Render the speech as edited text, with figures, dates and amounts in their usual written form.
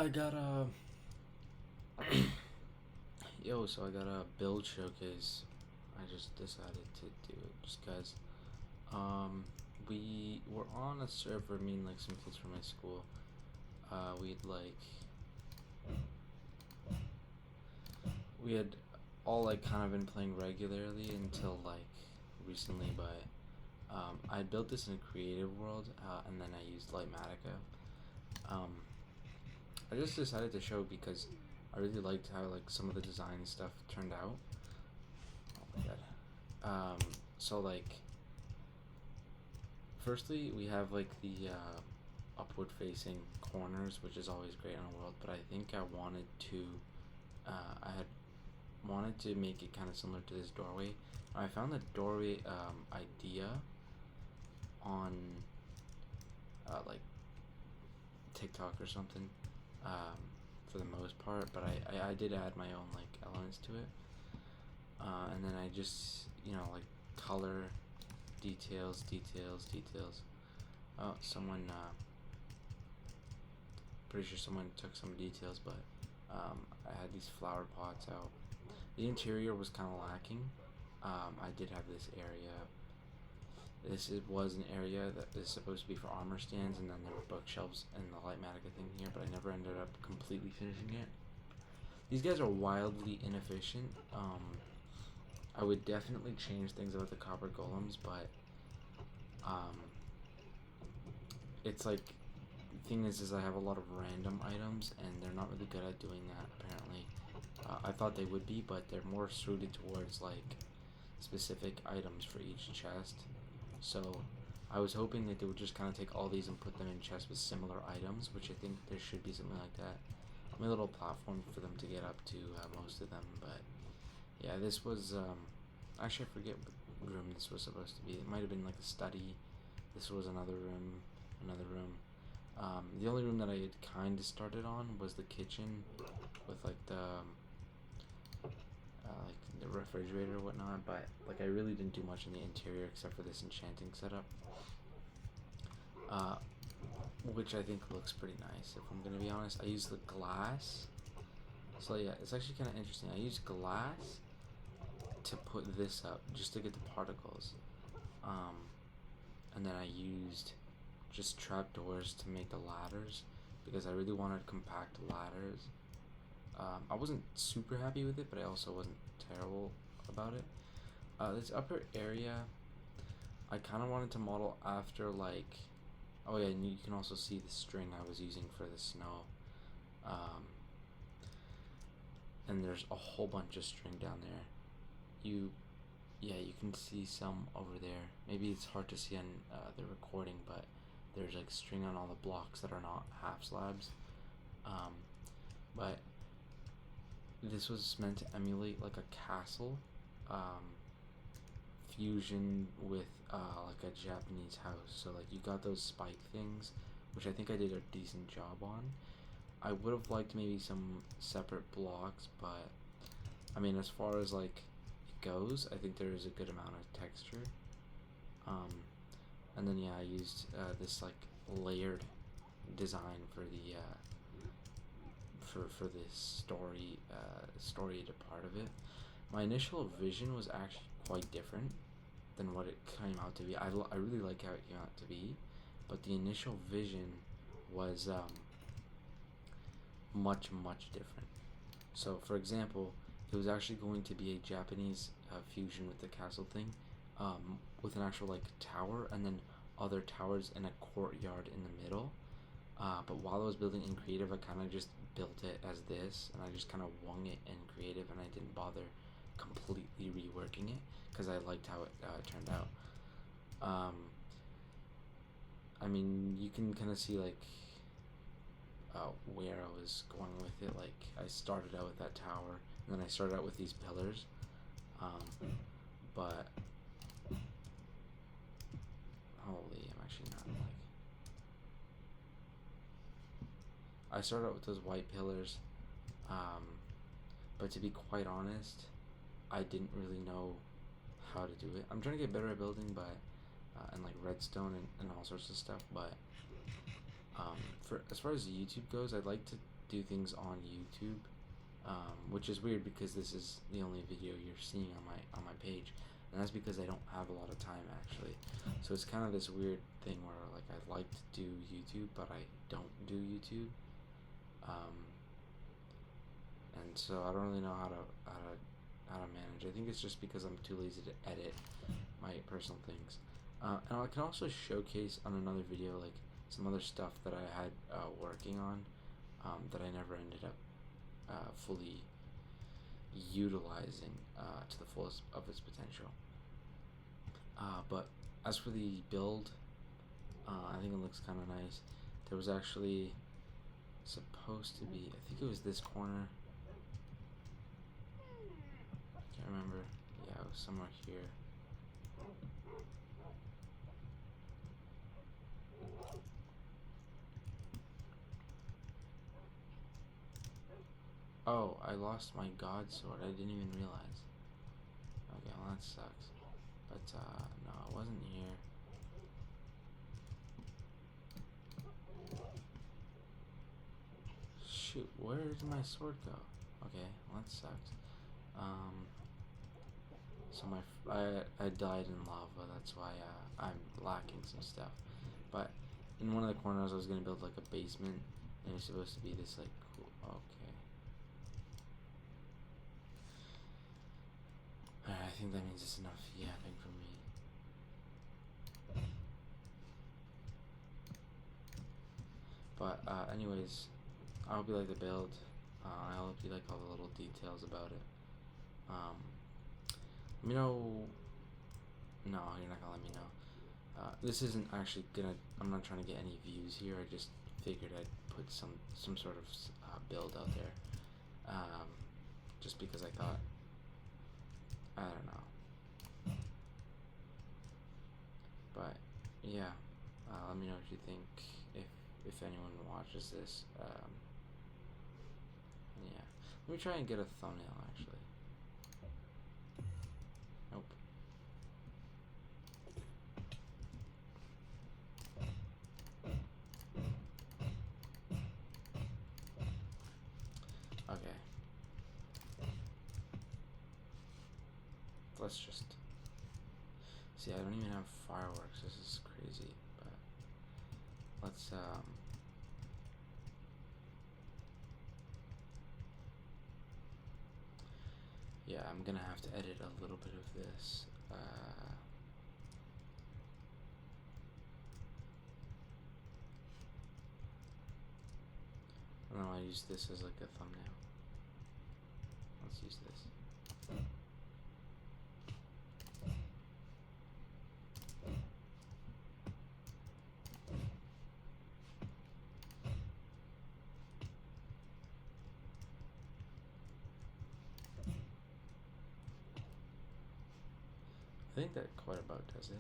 I got a so I got a build showcase. I just decided to do it just cause we were on a server, me and like some kids from my school. We'd like we had all like kind of been playing regularly until like recently, but I built this in a creative world, and then I used Lightmatica. Um, I just decided to show because I really liked how like some of the design stuff turned out. Oh my god. So like, firstly we have like the upward facing corners, which is always great in a world. But I think I had wanted to make it kind of similar to this doorway. I found the doorway idea on like TikTok or something, um, for the most part, but I did add my own like elements to it, and then I just like color details. Oh, someone pretty sure someone took some details, but I had these flower pots out. The interior was kind of lacking. I did have this area. Was an area that is supposed to be for armor stands, and then there were bookshelves and the Lightmatica thing here, but I never ended up completely finishing it. These guys are wildly inefficient. I would definitely change things about the copper golems, but um, it's like the thing is I have a lot of random items, and they're not really good at doing that. Apparently, I thought they would be, but they're more suited towards like specific items for each chest. So I was hoping that they would just kind of take all these and put them in chests with similar items, which I think there should be something like that. A little platform for them to get up to, most of them. But yeah, this was actually I forget what room this was supposed to be. It might have been like a study. This was another room, another room. The only room that I had kind of started on was the kitchen with like the refrigerator or whatnot, but like I really didn't do much in the interior except for this enchanting setup, uh, which I think looks pretty nice. If I'm gonna be honest, I used the glass. So yeah, it's actually kind of interesting. I used glass to put this up just to get the particles, um, and then I used just trapdoors to make the ladders because I really wanted compact ladders. I wasn't super happy with it, but I also wasn't terrible about it. This upper area, I kind of wanted to model after like, oh yeah, and you can also see the string I was using for the snow. Um, and there's a whole bunch of string down there. Yeah, you can see some over there. Maybe it's hard to see on the recording, but there's like string on all the blocks that are not half slabs. But this was meant to emulate like a castle, um, fusion with like a Japanese house. So like you got those spike things, which I think I did a decent job on. I would have liked maybe some separate blocks, but I mean, as far as like it goes, I think there is a good amount of texture. Um, and then yeah, I used this like layered design for the for this story part of it. My initial vision was actually quite different than what it came out to be. I really like how it came out to be, but the initial vision was much different. So, for example, it was actually going to be a Japanese fusion with the castle thing, with an actual like tower, and then other towers in a courtyard in the middle. But while I was building in creative, I kind of just built it as this, and I just kind of wung it in creative, and I didn't bother completely reworking it because I liked how it turned out. Um, I mean, you can kind of see like where I was going with it. Like I started out with that tower, and then I started out with these pillars. But holy, I'm actually not like. I started out with those white pillars, um, but to be quite honest, I didn't really know how to do it. I'm trying to get better at building, but and like redstone and all sorts of stuff. But For as far as YouTube goes, I'd like to do things on YouTube, which is weird because this is the only video you're seeing on my page, and that's because I don't have a lot of time actually. So it's kind of this weird thing where like I like to do YouTube, but I don't do YouTube, and so I don't really know how to manage. I think it's just because I'm too lazy to edit my personal things. And I can also showcase on another video like some other stuff that I had working on that I never ended up fully utilizing to the fullest of its potential. But as for the build, I think it looks kind of nice. There was actually supposed to be, I think it was this corner. I can't remember. Yeah, it was somewhere here. Oh, I lost my god sword. I didn't even realize. Okay, well that sucks. But no, it wasn't here. Shoot, where did my sword go? Okay, well that sucks. So I died in lava. That's why I'm lacking some stuff. But in one of the corners, I was gonna build like a basement, and it's supposed to be this like cool. Okay. I think that means it's enough yapping for me. But anyways, I hope you like the build. I hope you like all the little details about it. Let me know. No, you're not gonna let me know. This isn't actually gonna. I'm not trying to get any views here. I just figured I'd put some sort of build out there. Just because I thought. I don't know. But yeah, let me know what you think if anyone watches this. Yeah, let me try and get a thumbnail actually. Nope. Okay. Let's just see. I don't even have fireworks. This is crazy. But let's yeah, I'm gonna have to edit a little bit of this. And then I'll use this as like a thumbnail. Let's use this. I think that quite about does it.